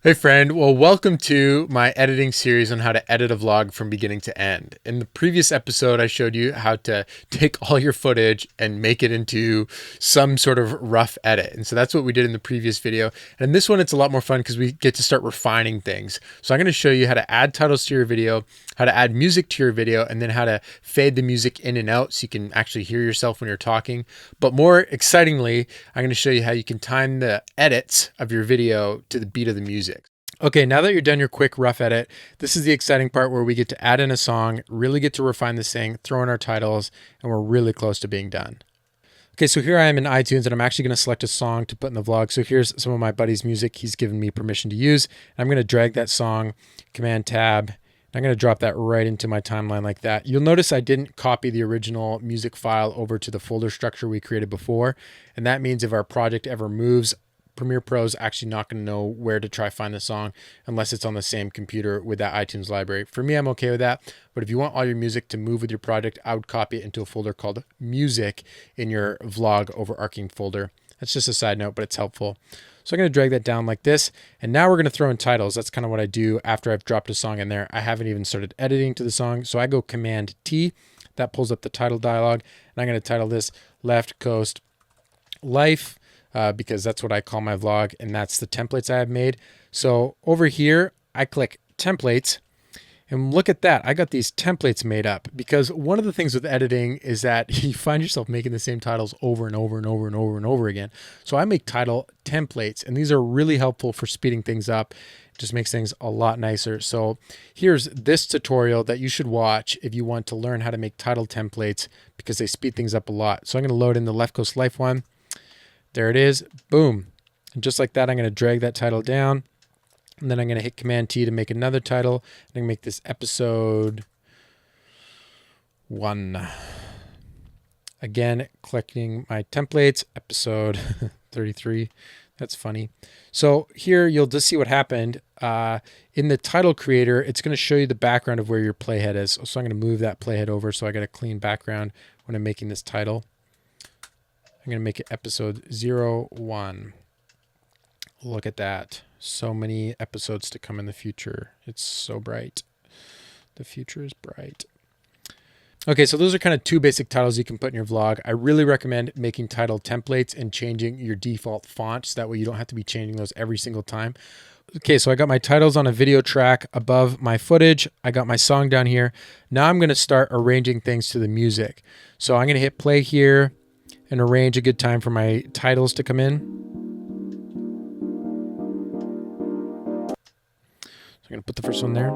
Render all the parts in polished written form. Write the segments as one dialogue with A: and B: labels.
A: Hey friend, well welcome to my editing series on how to edit a vlog from beginning to end. In the previous episode I showed you how to take all your footage and make it into some sort of rough edit. And so that's what we did in the previous video. And in this one it's a lot more fun because we get to start refining things. So I'm going to show you how to add titles to your video, how to add music to your video, and then how to fade the music in and out so you can actually hear yourself when you're talking. But more excitingly, I'm going to show you how you can time the edits of your video to the beat of the music. Okay, now that you're done your quick rough edit, this is the exciting part where we get to add in a song, really get to refine this thing, throw in our titles, and we're really close to being done. Okay, so here I am in iTunes and I'm actually going to select a song to put in the vlog. So here's some of my buddy's music he's given me permission to use. I'm going to drag that song, Command Tab, and I'm going to drop that right into my timeline like that. You'll notice I didn't copy the original music file over to the folder structure we created before. And that means if our project ever moves, Premiere Pro is actually not going to know where to try find the song unless it's on the same computer with that iTunes library. For me, I'm okay with that. But if you want all your music to move with your project, I would copy it into a folder called Music in your vlog overarching folder. That's just a side note, but it's helpful. So I'm going to drag that down like this. And now we're going to throw in titles. That's kind of what I do after I've dropped a song in there. I haven't even started editing to the song. So I go Command T. That pulls up the title dialog. And I'm going to title this Left Coast Life. Because that's what I call my vlog, and that's the templates I have made. So over here, I click templates, and look at that. I got these templates made up because one of the things with editing is that you find yourself making the same titles over and over and over and over and over again. So I make title templates, and these are really helpful for speeding things up. It just makes things a lot nicer. So here's this tutorial that you should watch if you want to learn how to make title templates because they speed things up a lot. So I'm going to load in the Left Coast Life one. There it is. Boom. And just like that, I'm going to drag that title down. And then I'm going to hit Command T to make another title. I'm going to make this episode 1. Again, collecting my templates, episode 33. That's funny. So here you'll just see what happened. In the title creator, it's going to show you the background of where your playhead is. So I'm going to move that playhead over so I got a clean background when I'm making this title. I'm going to make it episode 01. Look at that. So many episodes to come in the future. It's so bright. The future is bright. Okay, so those are kind of two basic titles you can put in your vlog. I really recommend making title templates and changing your default font so that way you don't have to be changing those every single time. Okay, so I got my titles on a video track above my footage. I got my song down here. Now I'm going to start arranging things to the music. So I'm going to hit play here and arrange a good time for my titles to come in. So I'm going to put the first one there.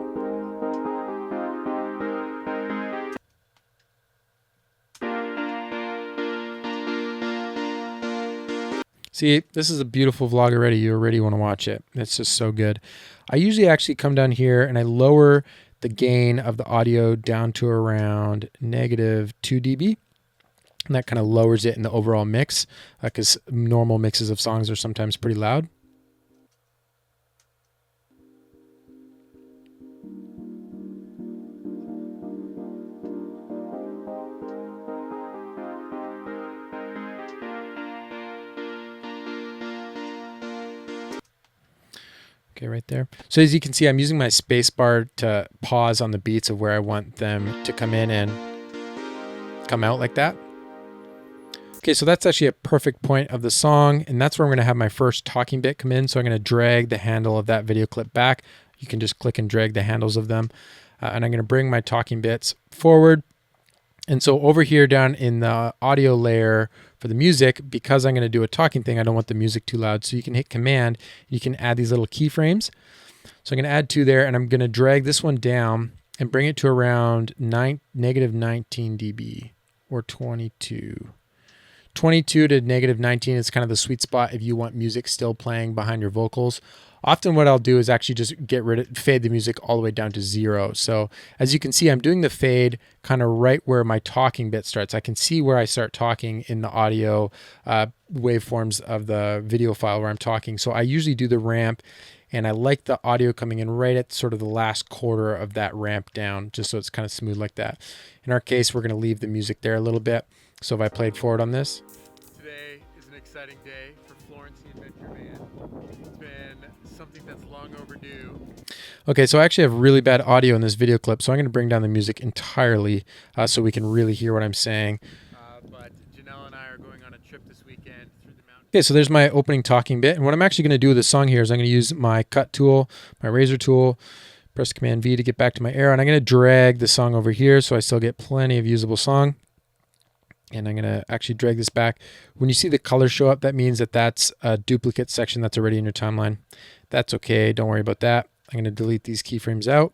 A: See, this is a beautiful vlog already. You already want to watch it. It's just so good. I usually actually come down here and I lower the gain of the audio down to around -2 dB. And that kind of lowers it in the overall mix because normal mixes of songs are sometimes pretty loud. Okay, right there. So as you can see, I'm using my space bar to pause on the beats of where I want them to come in and come out like that. Okay, so that's actually a perfect point of the song, and that's where I'm going to have my first talking bit come in. So I'm going to drag the handle of that video clip back. You can just click and drag the handles of them, and I'm going to bring my talking bits forward. And so over here down in the audio layer for the music, because I'm going to do a talking thing, I don't want the music too loud. So you can hit Command, you can add these little keyframes. So I'm going to add 2 there, and I'm going to drag this one down and bring it to around -19 dB or 22. 22 to -19 is kind of the sweet spot if you want music still playing behind your vocals. Often what I'll do is actually just fade the music all the way down to 0. So as you can see, I'm doing the fade kind of right where my talking bit starts. I can see where I start talking in the audio waveforms of the video file where I'm talking. So I usually do the ramp, and I like the audio coming in right at sort of the last quarter of that ramp down, just so it's kind of smooth like that. In our case, we're going to leave the music there a little bit. So if I played forward on this. Today is an exciting day for Florence the Adventure Van. It's been something that's long overdue.
B: Okay, so I actually have really bad audio in this video clip, so I'm going to bring down the music entirely so we can really hear what I'm saying.
A: But Janelle and I are going on a trip this weekend through the mountains.
B: Okay, so there's my opening talking bit, and what I'm actually going to do with this song here is I'm going to use my cut tool, my razor tool, press Command V to get back to my arrow, and I'm going to drag the song over here so I still get plenty of usable song. And I'm going to actually drag this back. When you see the color show up, that means that that's a duplicate section that's already in your timeline. That's okay. Don't worry about that. I'm going to delete these keyframes out.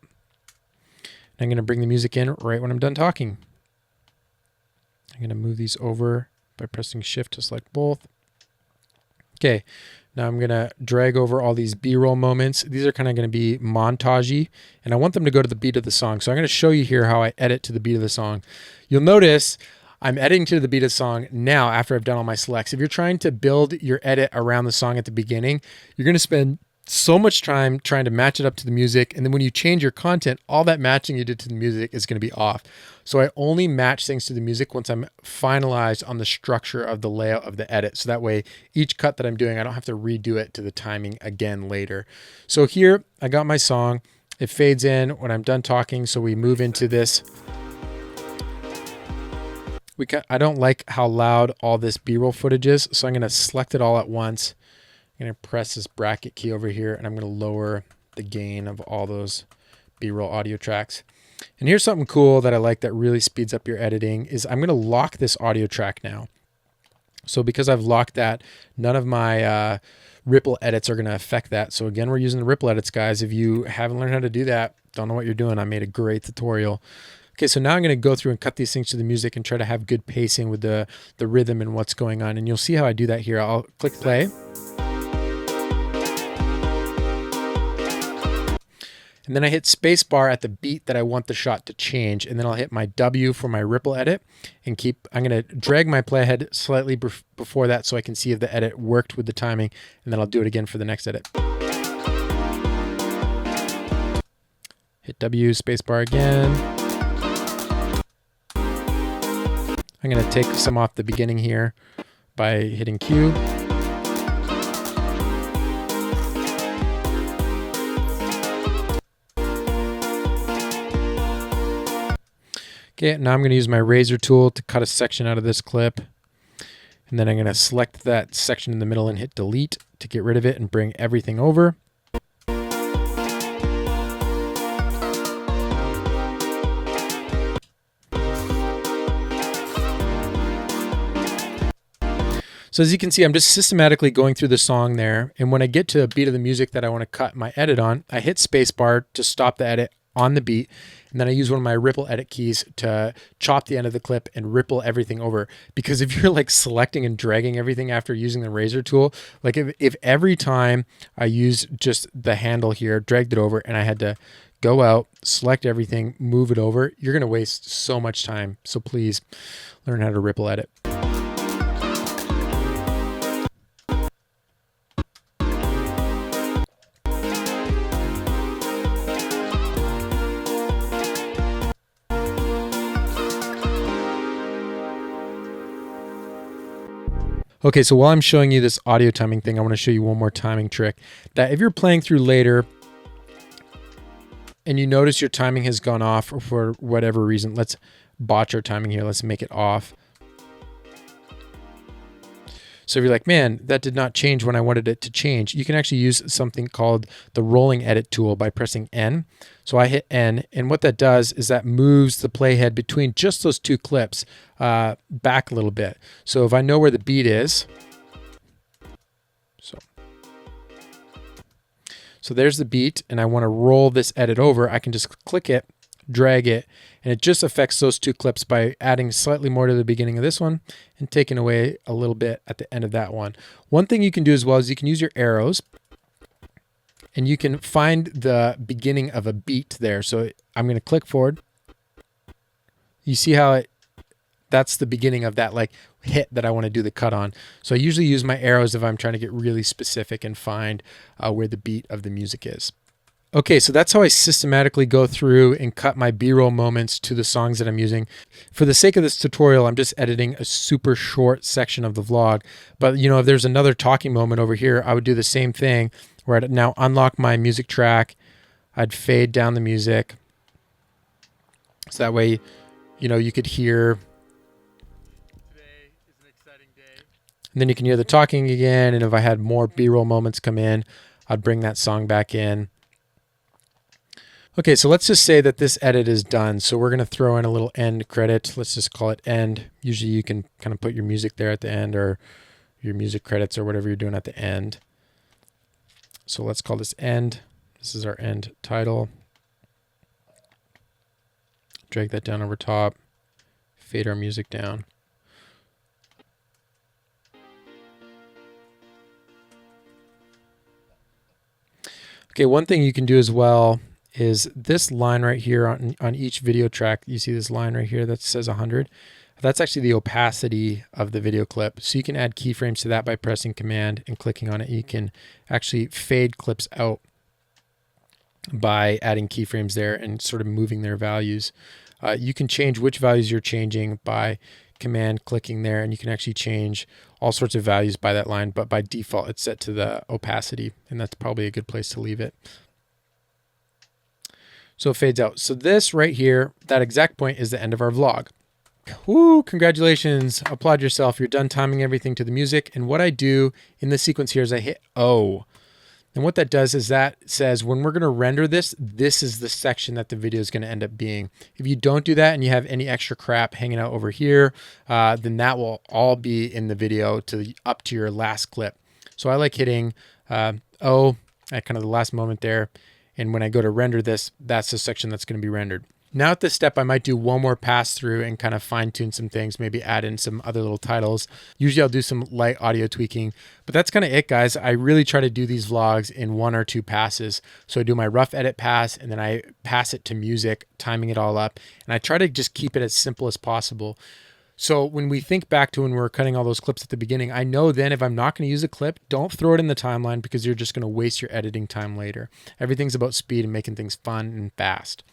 B: And I'm going to bring the music in right when I'm done talking. I'm going to move these over by pressing Shift to select both. Okay, now I'm going to drag over all these B-roll moments. These are kind of going to be montagey, and I want them to go to the beat of the song. So I'm going to show you here how I edit to the beat of the song. You'll notice I'm editing to the beat of the song now after I've done all my selects. If you're trying to build your edit around the song at the beginning, you're going to spend so much time trying to match it up to the music. And then when you change your content, all that matching you did to the music is going to be off. So I only match things to the music once I'm finalized on the structure of the layout of the edit. So that way, each cut that I'm doing, I don't have to redo it to the timing again later. So here I got my song. It fades in when I'm done talking. So we move into this. I don't like how loud all this B-roll footage is, so I'm going to select it all at once. I'm going to press this bracket key over here, and I'm going to lower the gain of all those B-roll audio tracks. And here's something cool that I like that really speeds up your editing is I'm going to lock this audio track now. So because I've locked that, none of my ripple edits are going to affect that. So again, we're using the ripple edits, guys. If you haven't learned how to do that, don't know what you're doing, I made a great tutorial. Okay, so now I'm going to go through and cut these things to the music and try to have good pacing with the rhythm and what's going on. And you'll see how I do that here. I'll click play. And then I hit space bar at the beat that I want the shot to change. And then I'll hit my W for my ripple edit and I'm going to drag my playhead slightly before that so I can see if the edit worked with the timing. And then I'll do it again for the next edit. Hit W, space bar again. I'm going to take some off the beginning here by hitting Q. Okay, now I'm going to use my razor tool to cut a section out of this clip. And then I'm going to select that section in the middle and hit delete to get rid of it and bring everything over. So as you can see, I'm just systematically going through the song there. And when I get to a beat of the music that I want to cut my edit on, I hit spacebar to stop the edit on the beat. And then I use one of my ripple edit keys to chop the end of the clip and ripple everything over. Because if you're like selecting and dragging everything after using the razor tool, like if every time I use just the handle here, dragged it over, and I had to go out, select everything, move it over, you're going to waste so much time. So please learn how to ripple edit. Okay, so while I'm showing you this audio timing thing, I want to show you one more timing trick that if you're playing through later and you notice your timing has gone off for whatever reason, let's botch our timing here. Let's make it off. So if you're like, man, that did not change when I wanted it to change, you can actually use something called the rolling edit tool by pressing N. So I hit N, and what that does is that moves the playhead between just those two clips back a little bit. So if I know where the beat is, so there's the beat, and I want to roll this edit over, I can just click it, drag it, and it just affects those two clips by adding slightly more to the beginning of this one and taking away a little bit at the end of that one. One thing you can do as well is you can use your arrows and you can find the beginning of a beat there. So I'm going to click forward. You see how that's the beginning of that like hit that I want to do the cut on. So I usually use my arrows if I'm trying to get really specific and find where the beat of the music is. Okay, so that's how I systematically go through and cut my B-roll moments to the songs that I'm using. For the sake of this tutorial, I'm just editing a super short section of the vlog. But you know, if there's another talking moment over here, I would do the same thing where I'd now unlock my music track. I'd fade down the music. So that way, you could hear.
A: Today is an exciting day.
B: And then you can hear the talking again. And if I had more B-roll moments come in, I'd bring that song back in. Okay, so let's just say that this edit is done. So we're going to throw in a little end credit. Let's just call it end. Usually you can kind of put your music there at the end, or your music credits or whatever you're doing at the end. So let's call this end. This is our end title. Drag that down over top. Fade our music down. Okay, one thing you can do as well is this line right here on each video track. You see this line right here that says 100. That's actually the opacity of the video clip. So you can add keyframes to that by pressing Command and clicking on it. You can actually fade clips out by adding keyframes there and sort of moving their values. You can change which values you're changing by Command clicking there, and you can actually change all sorts of values by that line, but by default it's set to the opacity, and that's probably a good place to leave it. So it fades out. So this right here, that exact point, is the end of our vlog. Woo, congratulations. Applaud yourself. You're done timing everything to the music. And what I do in this sequence here is I hit O. And what that does is that says when we're going to render this, this is the section that the video is going to end up being. If you don't do that and you have any extra crap hanging out over here, then that will all be in the video up to your last clip. So I like hitting O at kind of the last moment there. And when I go to render this, that's the section that's going to be rendered. Now at this step, I might do one more pass through and kind of fine tune some things, maybe add in some other little titles. Usually I'll do some light audio tweaking, but that's kind of it, guys. I really try to do these vlogs in 1 or 2 passes. So I do my rough edit pass, and then I pass it to music, timing it all up. And I try to just keep it as simple as possible. So when we think back to when we were cutting all those clips at the beginning, I know then if I'm not going to use a clip, don't throw it in the timeline, because you're just going to waste your editing time later. Everything's about speed and making things fun and fast.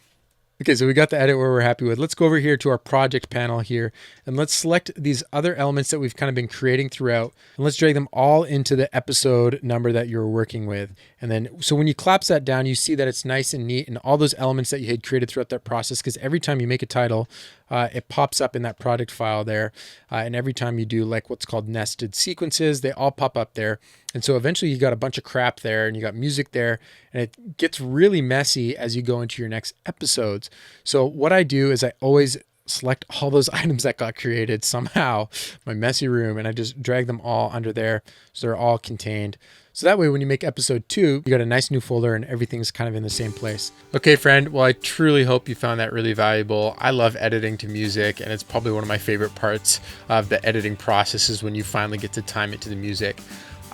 B: Okay, so we got the edit where we're happy with. Let's go over here to our project panel here, and let's select these other elements that we've kind of been creating throughout, and let's drag them all into the episode number that you're working with. And then, so when you collapse that down, you see that it's nice and neat, and all those elements that you had created throughout that process, because every time you make a title, it pops up in that project file there. And every time you do like what's called nested sequences, they all pop up there. And so eventually you got a bunch of crap there, and you got music there, and it gets really messy as you go into your next episodes. So what I do is I always select all those items that got created somehow, my messy room, and I just drag them all under there so they're all contained. So that way when you make episode 2, you got a nice new folder and everything's kind of in the same place. Okay, friend, well, I truly hope you found that really valuable. I love editing to music, and it's probably one of my favorite parts of the editing process is when you finally get to time it to the music.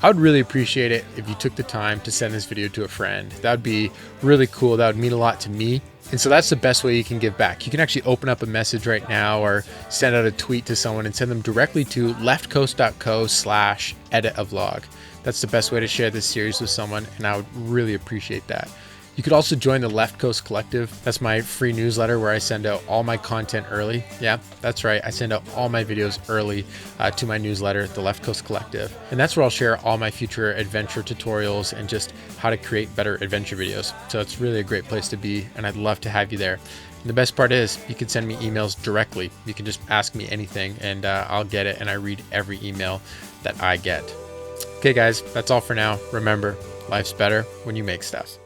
B: I would really appreciate it if you took the time to send this video to a friend. That would be really cool. That would mean a lot to me. And so that's the best way you can give back. You can actually open up a message right now or send out a tweet to someone and send them directly to leftcoast.co/edit-a-vlog. That's the best way to share this series with someone, and I would really appreciate that. You could also join the Left Coast Collective. That's my free newsletter where I send out all my content early. Yeah, that's right. I send out all my videos early to my newsletter, the Left Coast Collective. And that's where I'll share all my future adventure tutorials and just how to create better adventure videos. So it's really a great place to be, and I'd love to have you there. And the best part is you can send me emails directly. You can just ask me anything, and I'll get it, and I read every email that I get. Okay, guys, that's all for now. Remember, life's better when you make stuff.